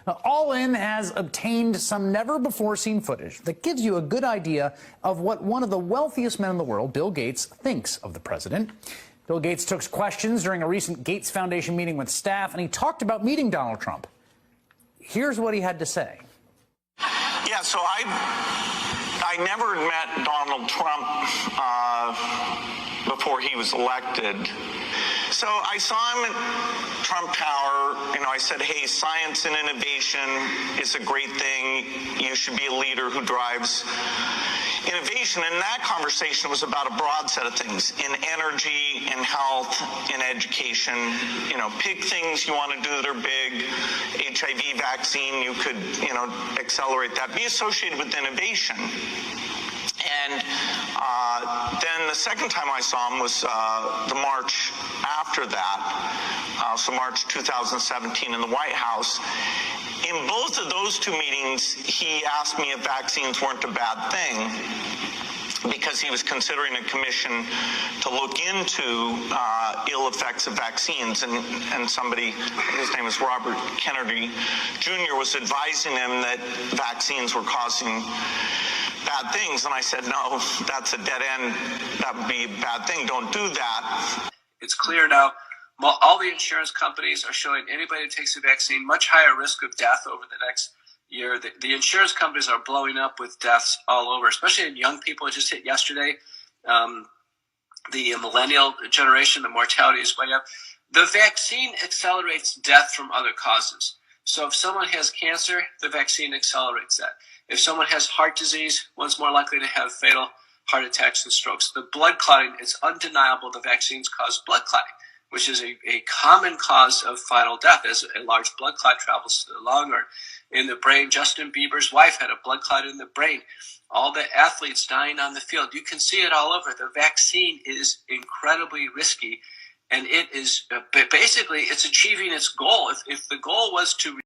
All In has obtained some never-before-seen footage that gives you a good idea of what one of the wealthiest men in the world, Bill Gates, thinks of the president. Bill Gates took questions during a recent Gates Foundation meeting with staff, and he talked about meeting Donald Trump. Here's what he had to say. Yeah, so I never met Donald Trump before he was elected. So I saw him at Trump Tower. You know, I said, hey, science and innovation is a great thing. You should be a leader who drives innovation. And that conversation was about a broad set of things in energy, in health, in education. You know, pick things you want to do that are big. HIV vaccine, you could, accelerate that. Be associated with innovation. And then the second time I saw him was the March after that, so March 2017 in the White House. In both of those two meetings, he asked me if vaccines weren't a bad thing, because he was considering a commission to look into ill effects of vaccines. And somebody, his name is Robert Kennedy Jr., was advising him that vaccines were causing bad things. And I said, no, that's a dead end. That would be a bad thing. Don't do that. It's clear now. All the insurance companies are showing anybody who takes a vaccine much higher risk of death over the next year. The insurance companies are blowing up with deaths all over, especially in young people. It just hit yesterday. The millennial generation, the mortality is way up. The vaccine accelerates death from other causes. So if someone has cancer, the vaccine accelerates that. If someone has heart disease, one's more likely to have fatal heart attacks and strokes. The blood clotting, it's undeniable the vaccines cause blood clotting, which is a common cause of final death as a large blood clot travels to the lung or in the brain. Justin Bieber's wife had a blood clot in the brain. All the athletes dying on the field. You can see it all over. The vaccine is incredibly risky, and it is basically it's achieving its goal. If the goal was to